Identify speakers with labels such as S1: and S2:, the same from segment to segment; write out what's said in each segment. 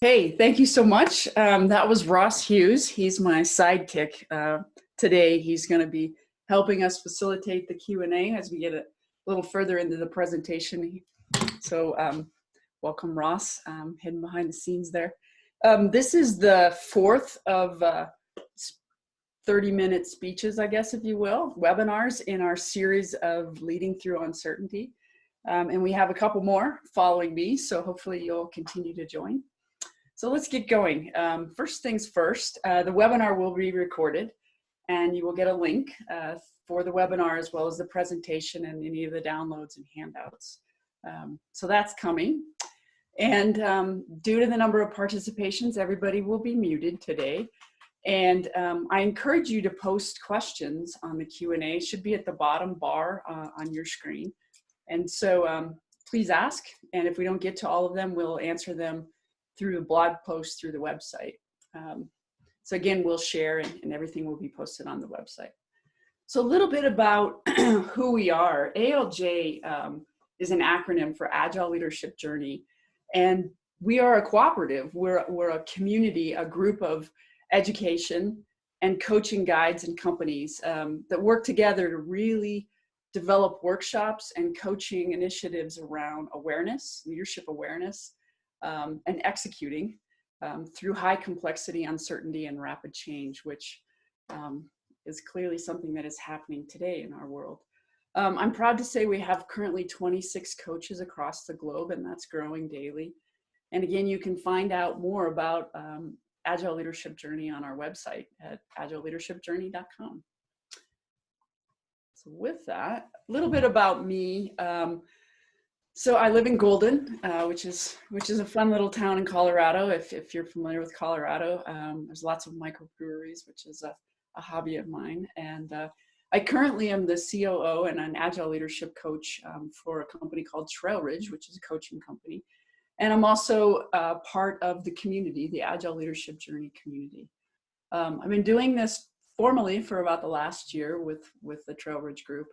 S1: Hey, thank you so much. That was Ross Hughes. He's my sidekick today. He's going to be helping us facilitate the Q&A as we get a little further into the presentation. So welcome, Ross, hidden behind the scenes there. This is the fourth of 30-minute speeches, I guess, if you will, webinars in our series of Leading Through Uncertainty. And we have a couple more following me, so hopefully you'll continue to join. So let's get going. First things first, the webinar will be recorded and you will get a link for the webinar as well as the presentation and any of the downloads and handouts. So that's coming. And due to the number of participations, everybody will be muted today. And I encourage you to post questions on the Q&A. It should be at the bottom bar on your screen. And so please ask. And if we don't get to all of them, we'll answer them through a blog post through the website. So again, we'll share and everything will be posted on the website. So a little bit about who we are. ALJ is an acronym for Agile Leadership Journey. And we are a cooperative. We're a community, a group of education and coaching guides and companies that work together to really develop workshops and coaching initiatives around awareness, leadership awareness, and executing through high complexity, uncertainty, and rapid change, which is clearly something that is happening today in our world. I'm proud to say we have currently 26 coaches across the globe, and that's growing daily. And again, you can find out more about Agile Leadership Journey on our website at agileleadershipjourney.com. So with that, a little bit about me. So I live in Golden, which is a fun little town in Colorado. If you're familiar with Colorado, there's lots of microbreweries, which is a hobby of mine. And I currently am the COO and an Agile leadership coach for a company called Trail Ridge, which is a coaching company. And I'm also part of the community, the Agile Leadership Journey community. I've been doing this formally for about the last year with the Trail Ridge group.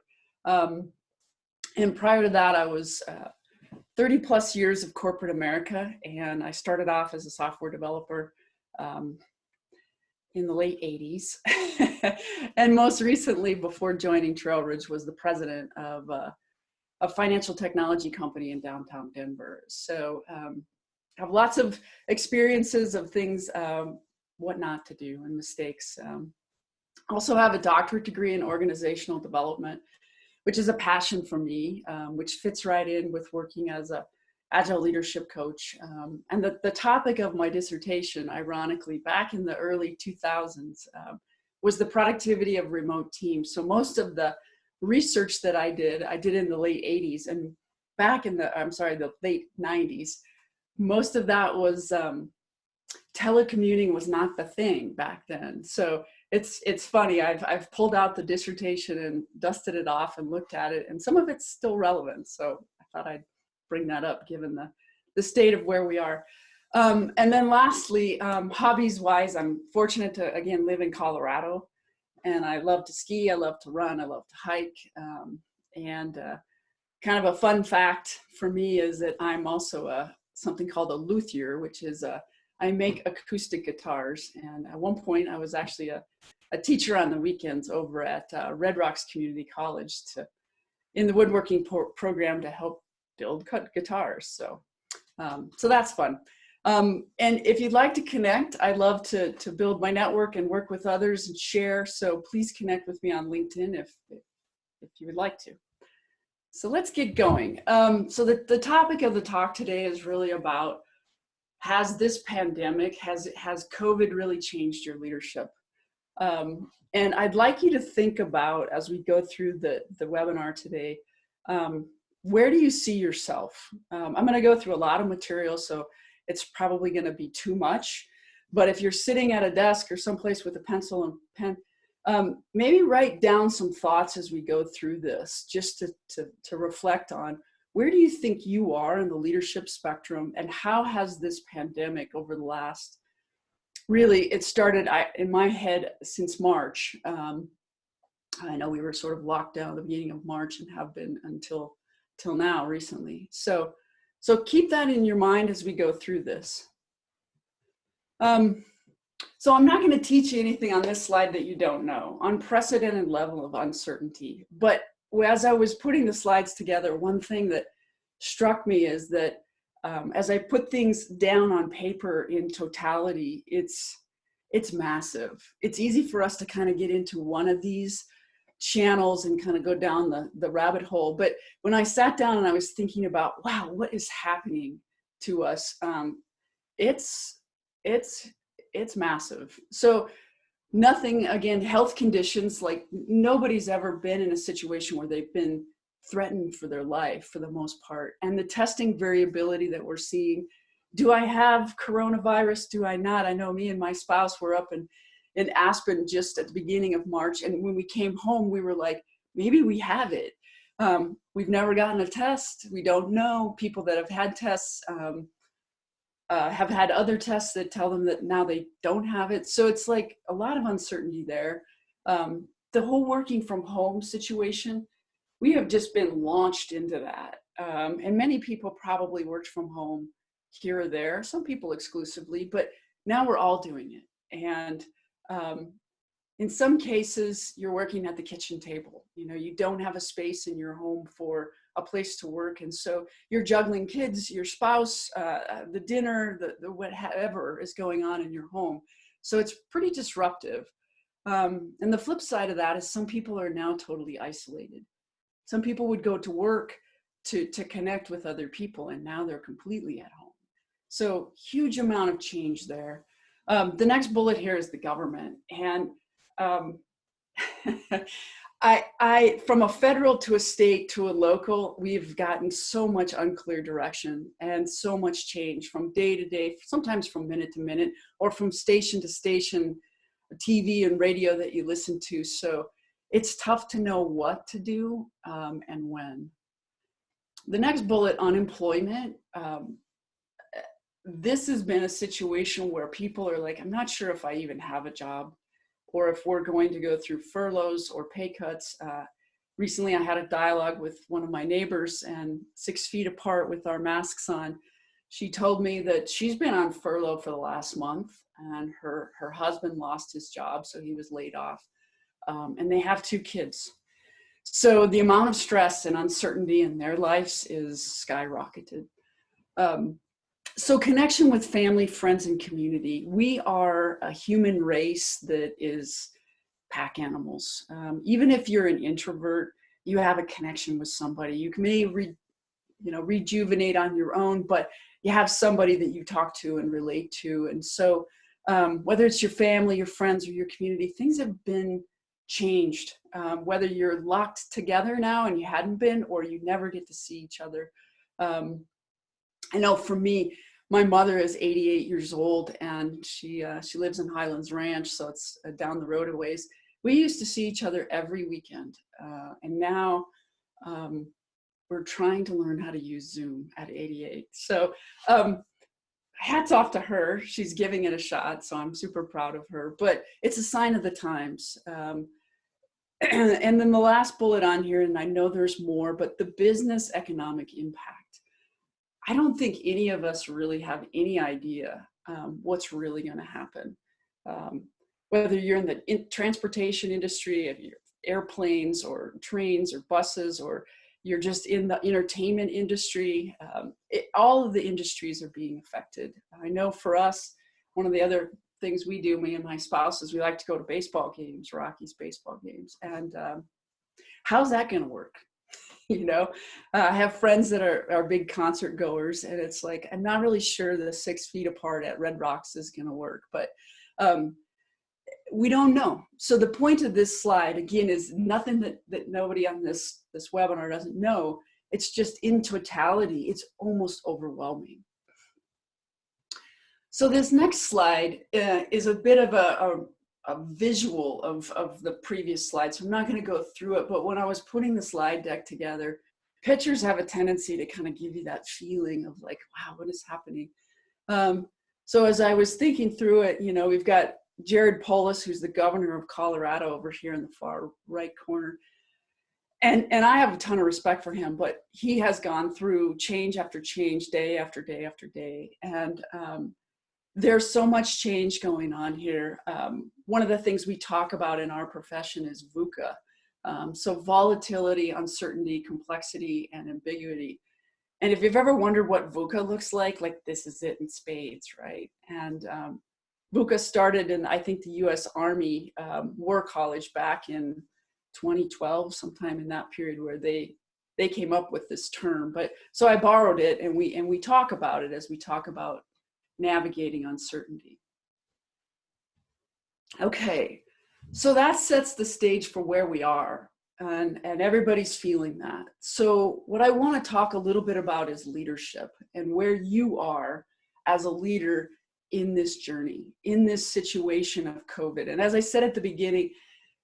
S1: And prior to that, I was 30 plus years of corporate America, and I started off as a software developer in the late 80s. And most recently, before joining Trail Ridge, was the president of a financial technology company in downtown Denver. So I have lots of experiences of things, what not to do and mistakes. Also have a doctorate degree in organizational development, which is a passion for me, which fits right in with working as a Agile leadership coach. And the topic of my dissertation, ironically, back in the early 2000s, was the productivity of remote teams. So most of the research that I did in the late 80s, and back in the late 90s, most of that was telecommuting was not the thing back then. So it's funny, I've pulled out the dissertation and dusted it off and looked at it, and some of it's still relevant. So I thought I'd bring that up given the state of where we are. And then lastly, hobbies wise, I'm fortunate to, again, live in Colorado, and I love to ski, I love to run, I love to hike. And kind of a fun fact for me is that I'm also something called a luthier, which is I make acoustic guitars. And at one point I was actually a teacher on the weekends over at Red Rocks Community College in the woodworking program to help build guitars. So that's fun. And if you'd like to connect, I love to build my network and work with others and share. So please connect with me on LinkedIn if you would like to. So let's get going. So the topic of the talk today is really about, has this pandemic, has COVID really changed your leadership? And I'd like you to think about, as we go through the webinar today, where do you see yourself? I'm going to go through a lot of material, so it's probably going to be too much. But if you're sitting at a desk or someplace with a pencil and pen, maybe write down some thoughts as we go through this, just to reflect on, where do you think you are in the leadership spectrum, and how has this pandemic over the last, really, it started in my head since March. I know we were sort of locked down at the beginning of March and have been until now recently. So keep that in your mind as we go through this. Um, so I'm not going to teach you anything on this slide that you don't know. Unprecedented level of uncertainty. But as I was putting the slides together, one thing that struck me is that as I put things down on paper in totality, it's massive. It's easy for us to kind of get into one of these channels and kind of go down the rabbit hole. But when I sat down and I was thinking about, wow, what is happening to us? It's massive. So nothing, again, health conditions, like nobody's ever been in a situation where they've been threatened for their life for the most part. And the testing variability that we're seeing, do I have coronavirus? Do I not? I know me and my spouse were up in Aspen just at the beginning of March. And when we came home, we were like, maybe we have it. We've never gotten a test. We don't know. People that have had tests have had other tests that tell them that now they don't have it. So it's like a lot of uncertainty there. The whole working from home situation, we have just been launched into that. And many people probably worked from home here or there, some people exclusively, but now we're all doing it. And in some cases, you're working at the kitchen table. You know, you don't have a space in your home for a place to work. And so you're juggling kids, your spouse, the dinner, the whatever is going on in your home. So it's pretty disruptive. And the flip side of that is some people are now totally isolated. Some people would go to work to connect with other people, and now they're completely at home. So huge amount of change there. The next bullet here is the government. And I from a federal to a state to a local, we've gotten so much unclear direction and so much change from day to day, sometimes from minute to minute, or from station to station, TV and radio that you listen to. So it's tough to know what to do and when. The next bullet, unemployment. This has been a situation where people are like, I'm not sure if I even have a job, or if we're going to go through furloughs or pay cuts. Recently, I had a dialogue with one of my neighbors, and 6 feet apart with our masks on, she told me that she's been on furlough for the last month, and her husband lost his job, so he was laid off. And they have 2 kids. So the amount of stress and uncertainty in their lives is skyrocketed. So connection with family, friends, and community. We are a human race that is pack animals. Even if you're an introvert, you have a connection with somebody. You may rejuvenate on your own, but you have somebody that you talk to and relate to. And so whether it's your family, your friends, or your community, things have been changed. Whether you're locked together now and you hadn't been, or you never get to see each other. I know for me, my mother is 88 years old, and she lives in Highlands Ranch, so it's down the road a ways. We used to see each other every weekend, and now we're trying to learn how to use Zoom at 88. So hats off to her. She's giving it a shot, so I'm super proud of her. But it's a sign of the times. And then the last bullet on here, and I know there's more, but the business economic impact. I don't think any of us really have any idea what's really going to happen. Whether you're in the transportation industry, if you're airplanes or trains or buses, or you're just in the entertainment industry, all of the industries are being affected. I know for us, one of the other things we do, me and my spouse, is we like to go to baseball games, Rockies baseball games. And how's that going to work? You know, I have friends that are big concert goers, and it's like, I'm not really sure the 6 feet apart at Red Rocks is going to work, but we don't know. So the point of this slide, again, is nothing that nobody on this webinar doesn't know. It's just in totality, it's almost overwhelming. So this next slide is a bit of a visual of the previous slide. So I'm not going to go through it, but when I was putting the slide deck together, pictures have a tendency to kind of give you that feeling of like, wow, what is happening? So as I was thinking through it, you know, we've got Jared Polis, who's the governor of Colorado, over here in the far right corner. And I have a ton of respect for him, but he has gone through change after change, day after day after day. And there's so much change going on here. One of the things we talk about in our profession is VUCA. So volatility, uncertainty, complexity, and ambiguity. And if you've ever wondered what VUCA looks like this is it in spades, right? And VUCA started in, I think, the US Army War College back in 2012, sometime in that period, where they came up with this term. But so I borrowed it, and we talk about it as we talk about navigating uncertainty. Okay, so that sets the stage for where we are, and everybody's feeling that. So what I want to talk a little bit about is leadership and where you are as a leader in this journey, in this situation of COVID. And as I said at the beginning,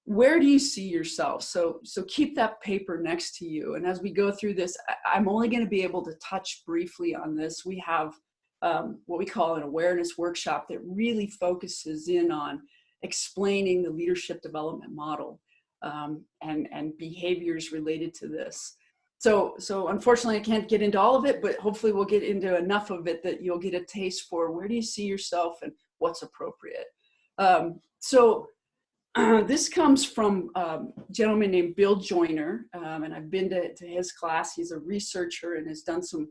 S1: where do you see yourself? So keep that paper next to you. And as we go through this, I'm only going to be able to touch briefly on this. We have what we call an awareness workshop that really focuses in on explaining the leadership development model and behaviors related to this. So unfortunately, I can't get into all of it, but hopefully we'll get into enough of it that you'll get a taste for where do you see yourself and what's appropriate. This comes from a gentleman named Bill Joyner, and I've been to his class. He's a researcher and has done some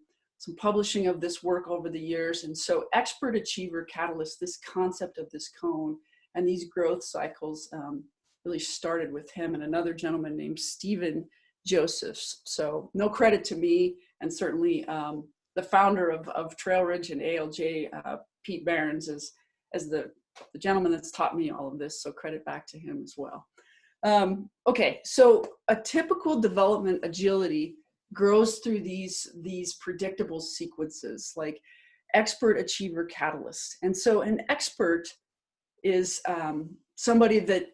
S1: publishing of this work over the years. And so expert achiever catalyst, this concept of this cone and these growth cycles really started with him and another gentleman named Stephen Josephs. So no credit to me, and certainly the founder of Trail Ridge and ALJ, Pete Behrens, as the gentleman that's taught me all of this, so credit back to him as well. Okay, so a typical development agility grows through these predictable sequences, like expert achiever catalyst. And so an expert is somebody that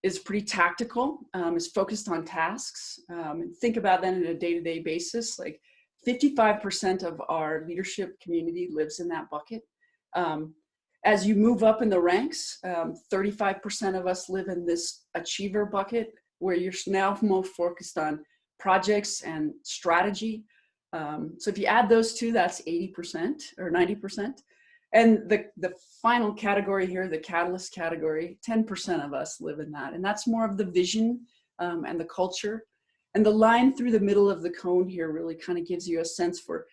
S1: is pretty tactical, is focused on tasks, and think about that on a day-to-day basis. Like 55% of our leadership community lives in that bucket. As you move up in the ranks, 35% of us live in this achiever bucket, where you're now more focused on projects and strategy. So if you add those two, that's 80% or 90%. And the final category here, the catalyst category, 10% of us live in that. And that's more of the vision and the culture. And the line through the middle of the cone here really kind of gives you a sense for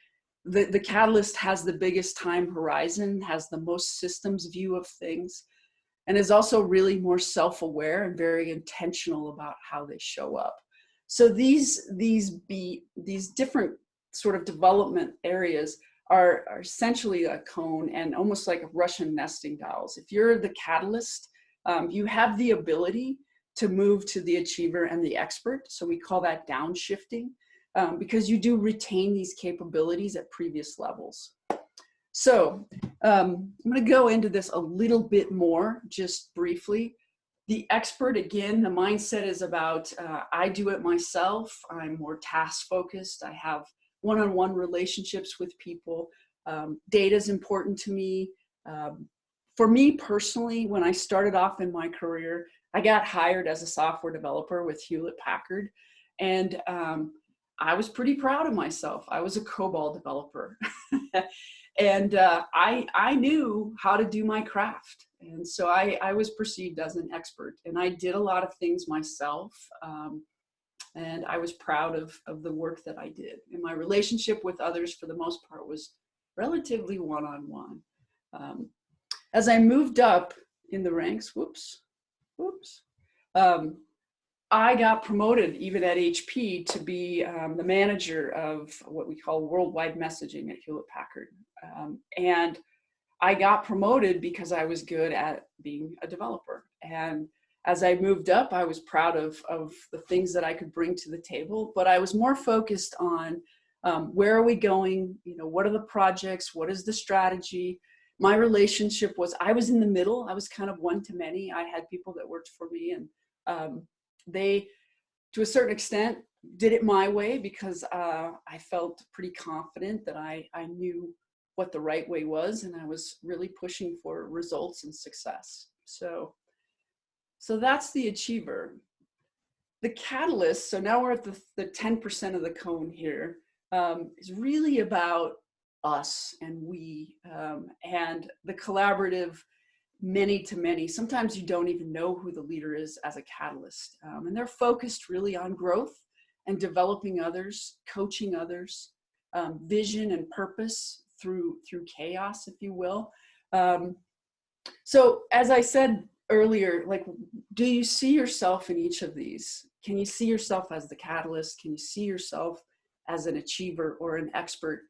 S1: the catalyst has the biggest time horizon, has the most systems view of things, and is also really more self-aware and very intentional about how they show up. So these different sort of development areas are essentially a cone and almost like Russian nesting dolls. If you're the catalyst, you have the ability to move to the achiever and the expert. So we call that downshifting, because you do retain these capabilities at previous levels. So I'm going to go into this a little bit more, just briefly. The expert, again, the mindset is about, I do it myself. I'm more task focused. I have one-on-one relationships with people. Data is important to me. For me personally, when I started off in my career, I got hired as a software developer with Hewlett Packard. And I was pretty proud of myself. I was a COBOL developer. And I knew how to do my craft. And so I was perceived as an expert. And I did a lot of things myself. And I was proud of the work that I did. And my relationship with others, for the most part, was relatively one-on-one. As I moved up in the ranks, I got promoted even at HP to be the manager of what we call worldwide messaging at Hewlett Packard. And I got promoted because I was good at being a developer. And as I moved up, I was proud of the things that I could bring to the table, but I was more focused on where are we going? You know, what are the projects? What is the strategy? My relationship was, I was in the middle. I was kind of one to many. I had people that worked for me, and they, to a certain extent, did it my way because I felt pretty confident that I knew what the right way was, and I was really pushing for results and success. So that's the achiever. The catalyst, so now we're at the 10% of the cone here, is really about us and we, and the collaborative many to many. Sometimes you don't even know who the leader is as a catalyst. And they're focused really on growth and developing others, coaching others, vision and purpose through chaos, if you will. So as I said earlier, like, do you see yourself in each of these? Can you see yourself as the catalyst? Can you see yourself as an achiever or an expert?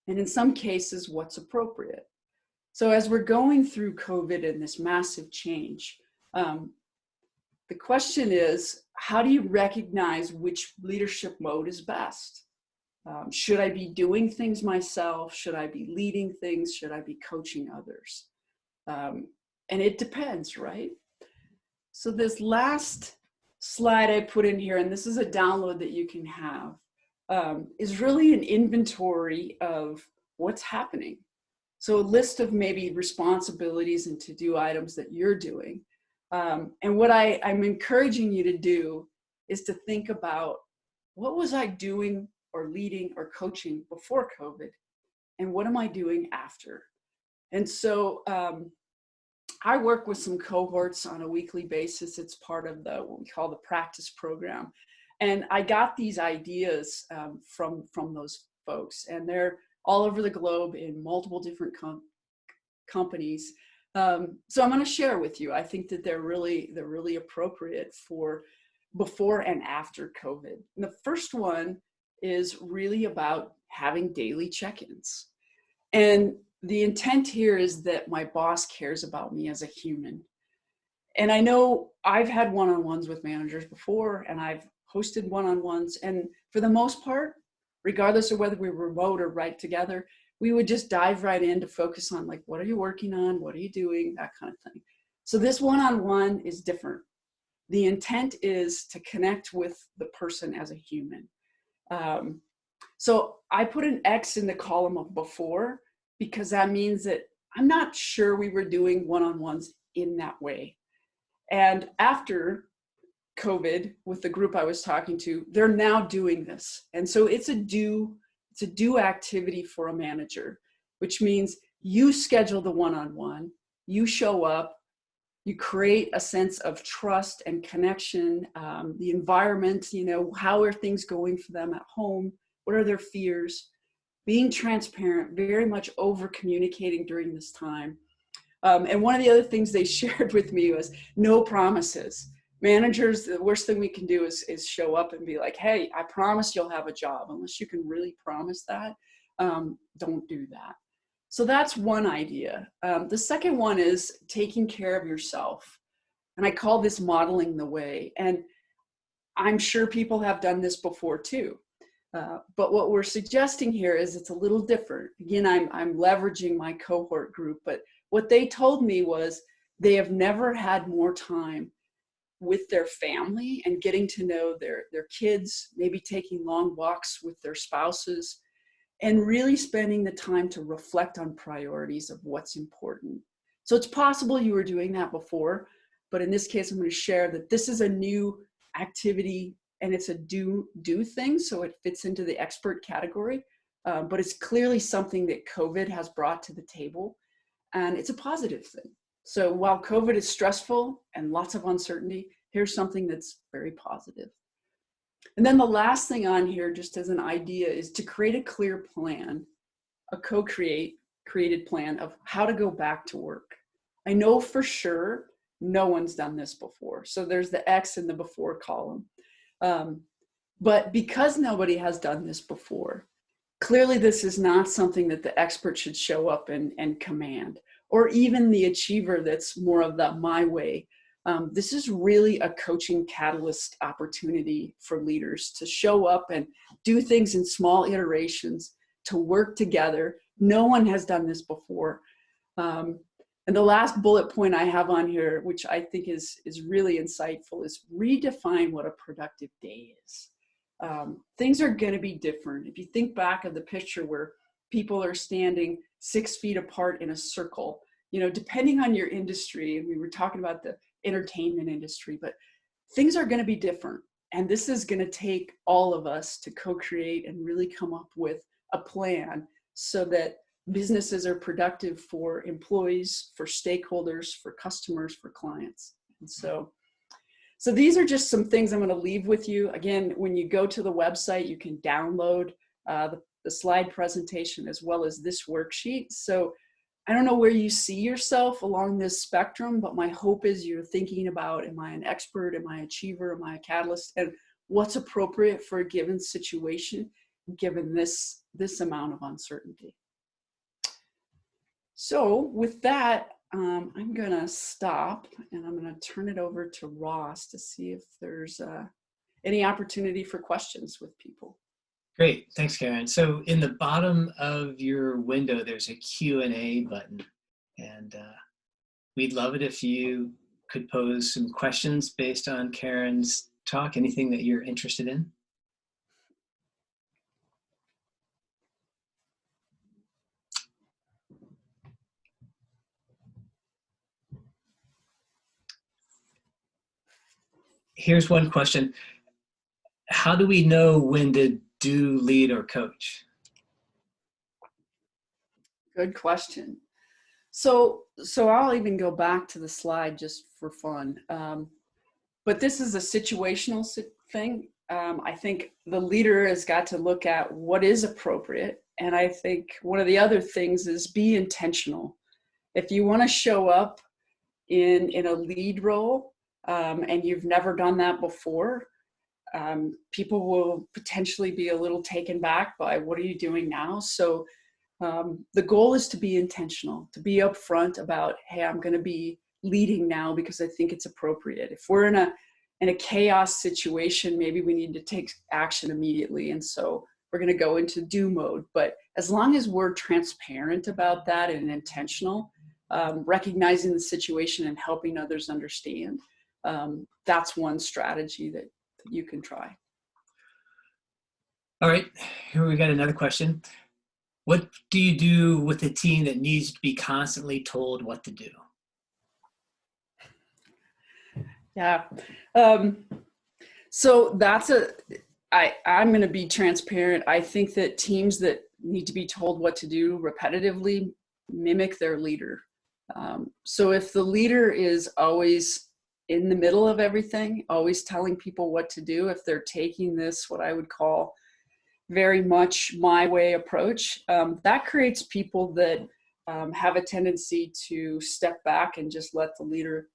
S1: And in some cases, what's appropriate? So as we're going through COVID and this massive change, the question is, how do you recognize which leadership mode is best? Should I be doing things myself? Should I be leading things? Should I be coaching others? And it depends, right? So this last slide I put in here, and this is a download that you can have, is really an inventory of what's happening. So a list of maybe responsibilities and to-do items that you're doing. And what I'm encouraging you to do is to think about, what was I doing or leading or coaching before COVID? And what am I doing after? And so I work with some cohorts on a weekly basis. It's part of what we call the practice program. And I got these ideas from those folks, and they're all over the globe in multiple different companies. So I'm going to share with you. I think that they're really appropriate for before and after COVID. And the first one is really about having daily check-ins. And the intent here is that my boss cares about me as a human. And I know I've had one-on-ones with managers before, and I've hosted one-on-ones. And for the most part, regardless of whether we were remote or right together, we would just dive right in to focus on, like, what are you working on? What are you doing? That kind of thing. So this one-on-one is different. The intent is to connect with the person as a human. So I put an X in the column of before, because that means that I'm not sure we were doing one-on-ones in that way. And after COVID, with the group I was talking to, they're now doing this. And so it's a do activity for a manager, which means you schedule the one-on-one, you show up, you create a sense of trust and connection, the environment, how are things going for them at home? What are their fears? Being transparent, very much over communicating during this time. And one of the other things they shared with me was no promises. Managers, the worst thing we can do is show up and be like, hey, I promise you'll have a job. Unless you can really promise that, don't do that. So that's one idea. The second one is taking care of yourself. And I call this modeling the way. And I'm sure people have done this before too. But what we're suggesting here is it's a little different. Again, I'm leveraging my cohort group, but what they told me was they have never had more time with their family and getting to know their kids, maybe taking long walks with their spouses, and really spending the time to reflect on priorities of what's important. So it's possible you were doing that before, but in this case, I'm going to share that this is a new activity, and it's a do thing, so it fits into the expert category, but it's clearly something that COVID has brought to the table, and it's a positive thing. So while COVID is stressful and lots of uncertainty, here's something that's very positive. And then the last thing on here, just as an idea, is to create a clear plan, a created plan of how to go back to work. I know for sure no one's done this before. So there's the X in the before column. But because nobody has done this before, clearly this is not something that the expert should show up and command, or even the achiever that's more of the my way. This is really a coaching catalyst opportunity for leaders to show up and do things in small iterations, to work together. No one has done this before. And the last bullet point I have on here, which I think is really insightful, is redefine what a productive day is. Things are going to be different. If you think back of the picture where people are standing 6 feet apart in a circle, depending on your industry, and we were talking about the entertainment industry, but things are going to be different. And this is going to take all of us to co-create and really come up with a plan so that businesses are productive for employees, for stakeholders, for customers, for clients. And so these are just some things I'm going to leave with you. Again, when you go to the website, you can download the slide presentation as well as this worksheet. So I don't know where you see yourself along this spectrum, but my hope is you're thinking about, am I an expert? Am I an achiever? Am I a catalyst? And what's appropriate for a given situation, given this amount of uncertainty. So with that, I'm going to stop and I'm going to turn it over to Ross to see if there's any opportunity for questions with people.
S2: Great, thanks, Karen. So in the bottom of your window, there's a Q&A button, and we'd love it if you could pose some questions based on Karen's talk, anything that you're interested in. Here's one question. How do we know when to do, lead, or coach?
S1: Good question. So I'll even go back to the slide just for fun. But this is a situational thing. I think the leader has got to look at what is appropriate. And I think one of the other things is be intentional. If you want to show up in a lead role and you've never done that before, people will potentially be a little taken back by what are you doing now? So the goal is to be intentional, to be upfront about, hey, I'm going to be leading now because I think it's appropriate. If we're in a chaos situation, maybe we need to take action immediately. And so we're going to go into do mode. But as long as we're transparent about that and intentional, recognizing the situation and helping others understand, that's one strategy that you can try.
S2: All right, here we got another question. What do you do with a team that needs to be constantly told what to do?
S1: Yeah. So that's I'm going to be transparent. I think that teams that need to be told what to do repetitively mimic their leader. So if the leader is always in the middle of everything, always telling people what to do, if they're taking this, what I would call very much my way approach, that creates people that have a tendency to step back and just let the leader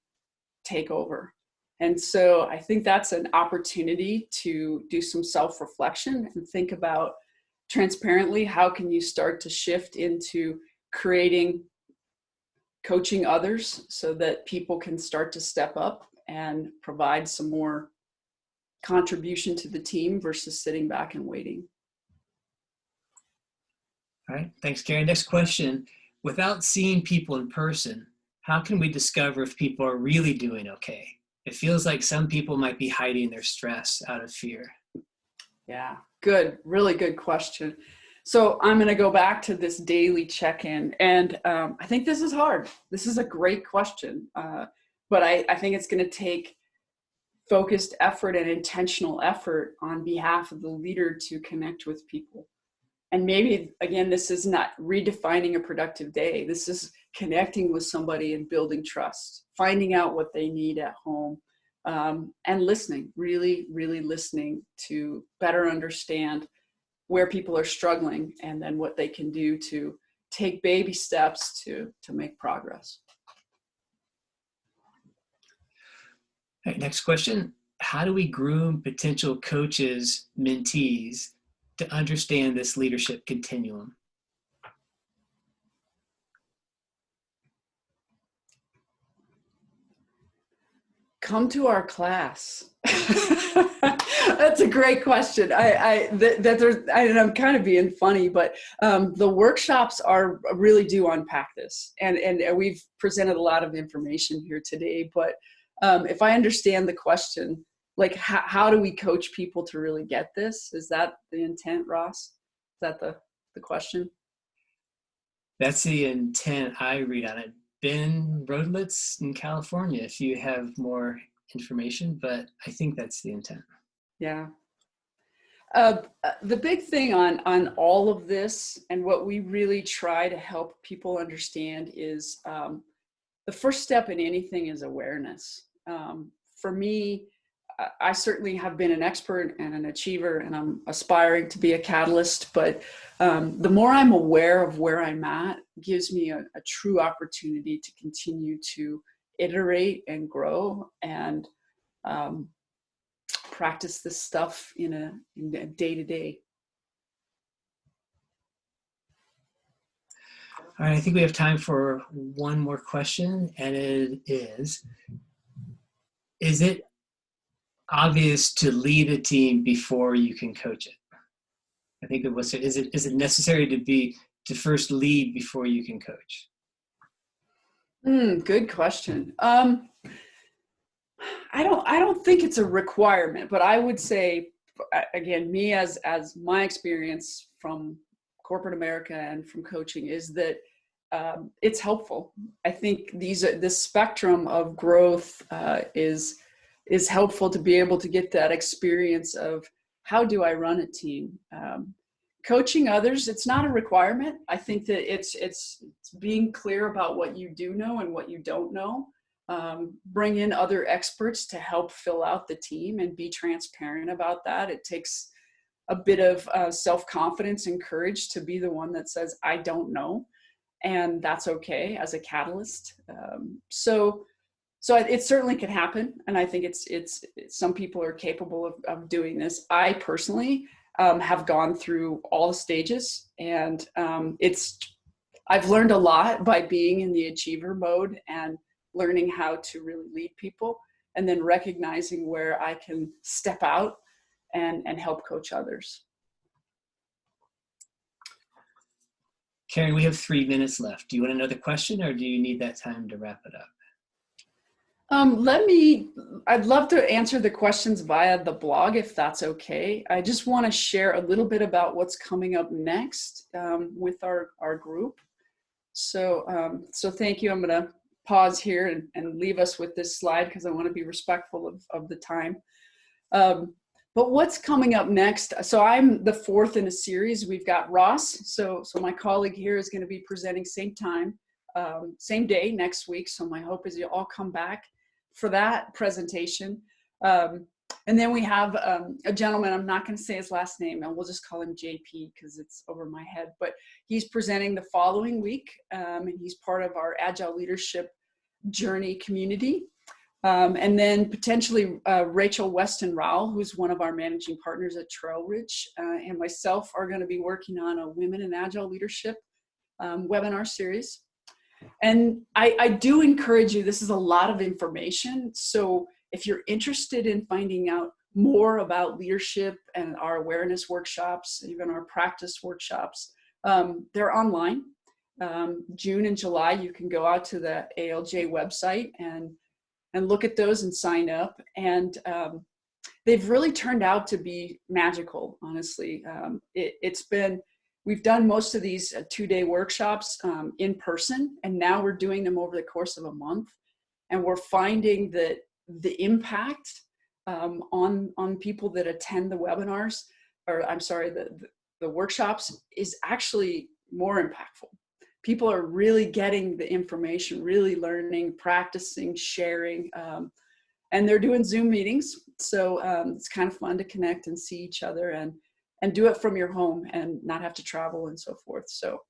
S1: take over. And so I think that's an opportunity to do some self-reflection and think about transparently, how can you start to shift into coaching others so that people can start to step up and provide some more contribution to the team versus sitting back and waiting.
S2: All right, thanks, Karen. Next question. Without seeing people in person, how can we discover if people are really doing okay? It feels like some people might be hiding their stress out of fear.
S1: Yeah, good, really good question. So I'm going to go back to this daily check-in, and I think this is hard. This is a great question, but I think it's going to take focused effort and intentional effort on behalf of the leader to connect with people. And maybe, again, this is not redefining a productive day. This is connecting with somebody and building trust, finding out what they need at home, and listening, really, really listening to better understand where people are struggling and then what they can do to take baby steps to make progress.
S2: All right, next question. How do we groom potential coaches, mentees, to understand this leadership continuum?
S1: Come to our class. That's a great question. And I'm kind of being funny, but the workshops really do unpack this. And we've presented a lot of information here today, but if I understand the question, like how do we coach people to really get this? Is that the intent, Ross? Is that the question?
S2: That's the intent I read on it. Ben Rodlitz in California, if you have more information, but I think that's the intent.
S1: Yeah. The big thing on all of this, and what we really try to help people understand, is the first step in anything is awareness. For me, I certainly have been an expert and an achiever, and I'm aspiring to be a catalyst, but the more I'm aware of where I'm at gives me a true opportunity to continue to iterate and grow and practice this stuff in a day-to-day.
S2: All right, I think we have time for one more question, and it is it obvious to lead a team before you can coach it? I think it was, is it necessary to first lead before you can coach?
S1: Good question. I don't think it's a requirement, but I would say, again, me as my experience from corporate America and from coaching is that it's helpful. I think this spectrum of growth is helpful to be able to get that experience of how do I run a team. Coaching others, it's not a requirement. I think that it's being clear about what you do know and what you don't know. Bring in other experts to help fill out the team and be transparent about that. It takes a bit of self-confidence and courage to be the one that says, I don't know. And that's okay as a catalyst. So it certainly can happen. And I think it's some people are capable of doing this. I personally have gone through all the stages, and I've learned a lot by being in the achiever mode and learning how to really lead people, and then recognizing where I can step out and help coach others.
S2: Karen, we have 3 minutes left. Do you want another question, or do you need that time to wrap it up?
S1: I'd love to answer the questions via the blog, if that's okay. I just want to share a little bit about what's coming up next with our group. So thank you. I'm going to pause here and leave us with this slide because I want to be respectful of the time. But what's coming up next? So I'm the fourth in a series. We've got Ross. So my colleague here is going to be presenting same time, same day next week. So my hope is you all come back for that presentation. And then we have a gentleman, I'm not going to say his last name, and we'll just call him JP because it's over my head, but he's presenting the following week, and he's part of our Agile Leadership Journey community. And then potentially Rachel Weston Rowell, who's one of our managing partners at Trail Ridge, and myself are going to be working on a Women in Agile Leadership webinar series. And I do encourage you, this is a lot of information. So if you're interested in finding out more about leadership and our awareness workshops, even our practice workshops, they're online. June and July, you can go out to the ALJ website and look at those and sign up. And they've really turned out to be magical, honestly. We've done most of these 2-day workshops in person, and now we're doing them over the course of a month. And we're finding that the impact on people that attend the webinars, or I'm sorry, the workshops, is actually more impactful. People are really getting the information, really learning, practicing, sharing, and they're doing Zoom meetings. So it's kind of fun to connect and see each other and do it from your home and not have to travel and so forth. So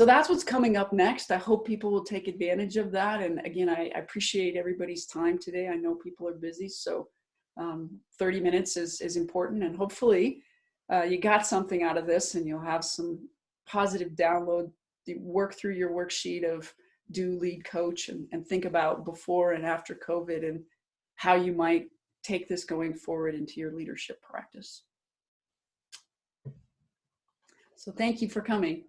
S1: that's what's coming up next. I hope people will take advantage of that. And again, I appreciate everybody's time today. I know people are busy, so 30 minutes is important. And hopefully you got something out of this and you'll have some positive download, work through your worksheet of do, lead, coach, and think about before and after COVID and how you might take this going forward into your leadership practice. So thank you for coming.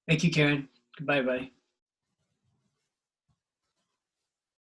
S2: Thank you, Karen. Goodbye, everybody.